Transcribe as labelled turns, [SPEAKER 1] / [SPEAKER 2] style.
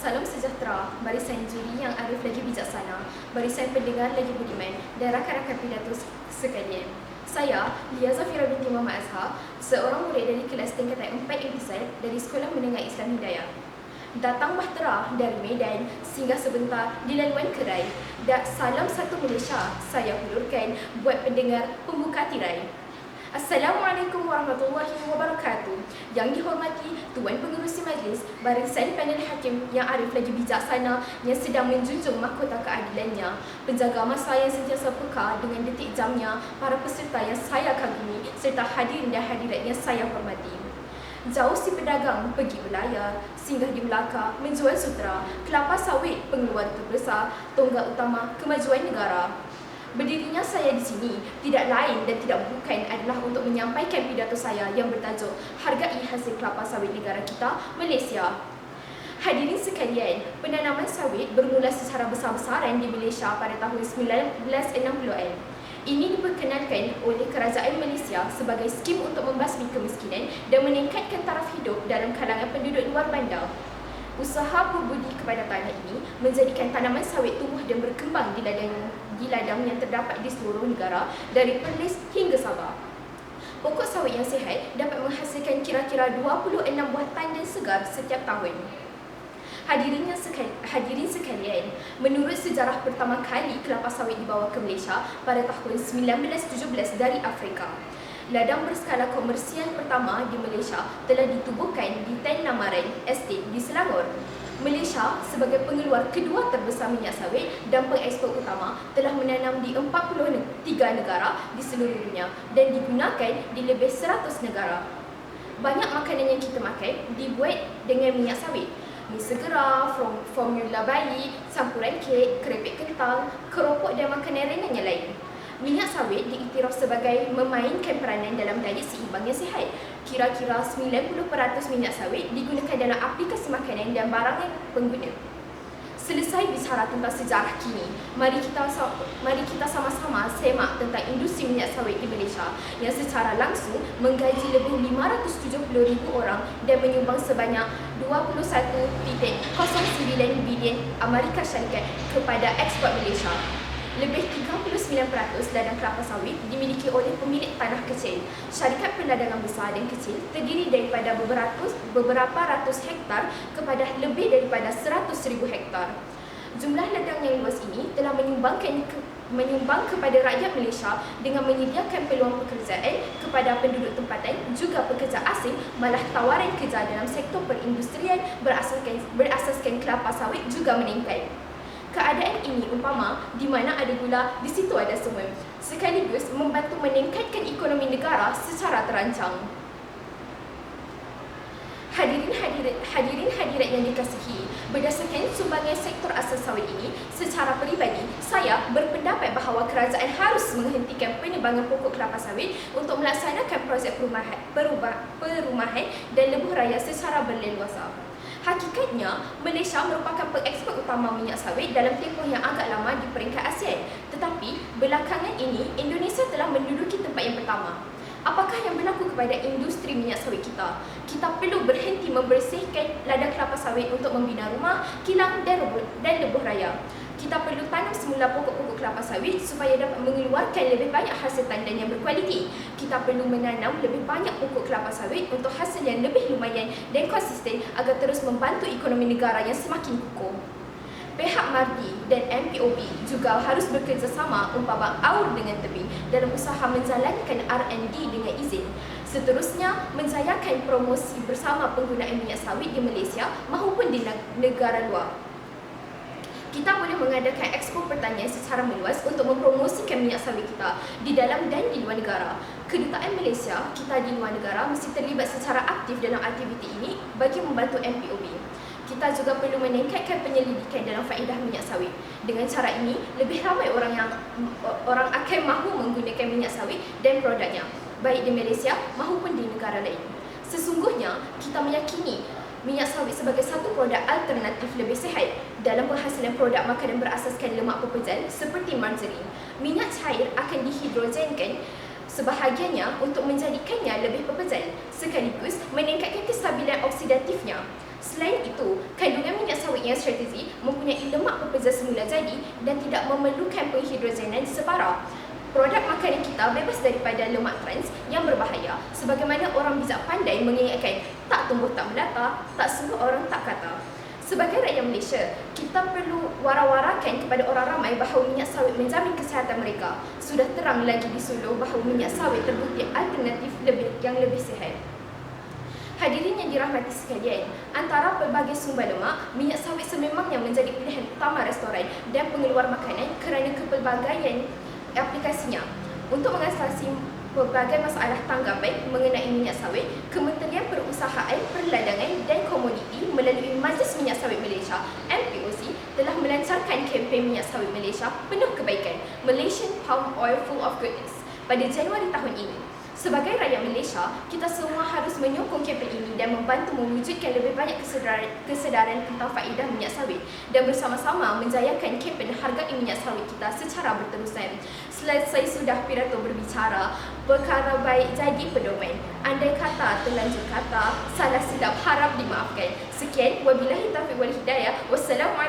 [SPEAKER 1] Salam sejahtera, barisan juri yang arif lagi bijaksana, barisan pendengar lagi budiman, dan rakan-rakan pidato sekalian. Saya, Lia Zafira binti Muhammad Azhar, seorang murid dari kelas tingkatan 4 Ibtisal dari Sekolah Menengah Islam Hidayah. Datang bahtera dari Medan, singgah sebentar di laluan Kerai. Dan salam satu Malaysia saya hulurkan buat pendengar pembuka tirai. Assalamualaikum warahmatullahi wabarakatuh. Yang dihormati Tuan Pengerusi Majlis, barisan panel hakim yang arif lagi bijaksana yang sedang menjunjung mahkota keadilannya, penjaga masa yang sentiasa peka dengan detik jamnya, para peserta yang saya kagumi serta hadirin dan hadirat yang saya hormati. Jauh si pedagang pergi berlayar, singgah di Melaka menjual sutera, kelapa sawit pengeluaran terbesar, tonggak utama kemajuan negara. Berdirinya saya di sini tidak lain dan tidak bukan adalah untuk menyampaikan pidato saya yang bertajuk Hargai Hasil Kelapa Sawit Negara Kita, Malaysia. Hadirin sekalian, penanaman sawit bermula secara besar-besaran di Malaysia pada tahun 1960-an. Ini diperkenalkan oleh Kerajaan Malaysia sebagai skim untuk membasmi kemiskinan dan meningkatkan taraf hidup dalam kalangan penduduk luar bandar. Usaha berbudi kepada tanah ini menjadikan tanaman sawit tumbuh dan berkembang di ladang yang terdapat di seluruh negara dari Perlis hingga Sabah. Pokok sawit yang sihat dapat menghasilkan kira-kira 26 buah tandan segar setiap tahun. Hadirin sekalian, menurut sejarah pertama kali kelapa sawit dibawa ke Malaysia pada tahun 1917 dari Afrika. Ladang berskala komersial pertama di Malaysia telah ditubuhkan di Tan Namaran Estate di Selangor. Malaysia sebagai pengeluar kedua terbesar minyak sawit dan pengekspor utama telah menanam di 43 negara di seluruh dunia dan digunakan di lebih 100 negara. Banyak makanan yang kita makan dibuat dengan minyak sawit. Mi segera, formula bayi, campuran kek, keripik kentang, keropok dan makanan ringan yang lain. Minyak sawit diiktiraf sebagai memainkan peranan dalam diet seimbang yang sihat. Kira-kira 90% minyak sawit digunakan dalam aplikasi makanan dan barang yang pengguna. Selesai bicara tentang sejarah kini, mari kita sama-sama semak tentang industri minyak sawit di Malaysia yang secara langsung menggaji lebih 570,000 orang dan menyumbang sebanyak 21.09 bilion Amerika Syarikat kepada ekspor Malaysia. Lebih 39% ladang kelapa sawit dimiliki oleh pemilik tanah kecil. Syarikat perladangan besar dan kecil terdiri daripada beberapa ratus hektar kepada lebih daripada 100,000 hektar. Jumlah ladang yang luas ini telah menyumbang kepada rakyat Malaysia dengan menyediakan peluang pekerjaan kepada penduduk tempatan, juga pekerja asing, malah tawaran kerja dalam sektor perindustrian berasaskan kelapa sawit juga meningkat. Keadaan ini umpama di mana ada gula, di situ ada semua, sekaligus membantu meningkatkan ekonomi negara secara terancang. Hadirin-hadirat yang dikasihi, berdasarkan sumbangan sektor asas sawit ini, secara peribadi, saya berpendapat bahawa kerajaan harus menghentikan penebangan pokok kelapa sawit untuk melaksanakan projek perumahan dan lebuh raya secara berleluasa. Hakikatnya, Malaysia merupakan pengekspor utama minyak sawit dalam tempoh yang agak lama di peringkat ASEAN. Tetapi, belakangan ini, Indonesia telah menduduki tempat yang pertama. Apakah yang berlaku kepada industri minyak sawit kita? Kita perlu berhenti membersihkan ladang kelapa sawit untuk membina rumah, kilang dan lebuh raya. Kita perlu tanam semula pokok-pokok kelapa sawit supaya dapat mengeluarkan lebih banyak hasil tandan yang berkualiti. Kita perlu menanam lebih banyak pokok kelapa sawit untuk hasil yang lebih lumayan dan konsisten agar terus membantu ekonomi negara yang semakin kukuh. Pihak MARDI dan MPOB juga harus bekerjasama umpama aur dengan tebing dalam usaha menjalankan R&D dengan izin. Seterusnya, menjayakan promosi bersama penggunaan minyak sawit di Malaysia maupun di negara luar. Kita boleh mengadakan ekspor pertanian secara meluas untuk mempromosikan minyak sawit kita di dalam dan di luar negara. Kedutaan Malaysia kita di luar negara mesti terlibat secara aktif dalam aktiviti ini bagi membantu MPOB. Kita juga perlu meningkatkan penyelidikan dalam faedah minyak sawit. Dengan cara ini, lebih ramai orang akan mahu menggunakan minyak sawit dan produknya, baik di Malaysia maupun di negara lain. Sesungguhnya, kita meyakini minyak sawit sebagai satu produk alternatif lebih sihat dalam penghasilan produk makanan berasaskan lemak pepejal seperti margarin. Minyak cair akan dihidrogenkan sebahagiannya untuk menjadikannya lebih pepejal sekaligus meningkatkan kestabilan oksidatifnya. Selain itu, kandungan minyak sawit yang strategi mempunyai lemak pepeza semula jadi dan tidak memerlukan penghidrogenan separa. Produk makanan kita bebas daripada lemak trans yang berbahaya sebagaimana orang bijak pandai mengingatkan, tak tumbuh tak melata, tak sungguh orang tak kata. Sebagai rakyat Malaysia, kita perlu wara-warakan kepada orang ramai bahawa minyak sawit menjamin kesihatan mereka. Sudah terang lagi di Sulu bahawa minyak sawit terbukti alternatif yang lebih sihat. Hadirin yang dirahmati sekalian, antara pelbagai sumber lemak, minyak sawit sememangnya menjadi pilihan utama restoran dan pengeluar makanan kerana kepelbagaian aplikasinya. Untuk mengatasi pelbagai masalah tanggapan mengenai minyak sawit, Kementerian Perusahaan, Perdagangan dan Komoditi melalui Majlis Minyak Sawit Malaysia (MPOC) telah melancarkan kempen minyak sawit Malaysia penuh kebaikan, Malaysian Palm Oil Full of Goodness, pada Januari tahun ini. Sebagai rakyat Malaysia, kita semua harus menyokong kempen ini dan membantu mewujudkan lebih banyak kesedaran tentang faedah minyak sawit dan bersama-sama menjayakan kempen hargai minyak sawit kita secara berterusan. Selesai sudah pidato berbicara, perkara baik jadi pedoman. Andai kata terlanjur kata, salah silap harap dimaafkan. Sekian, wabillahi taufiq wal hidayah. Wassalamualaikum.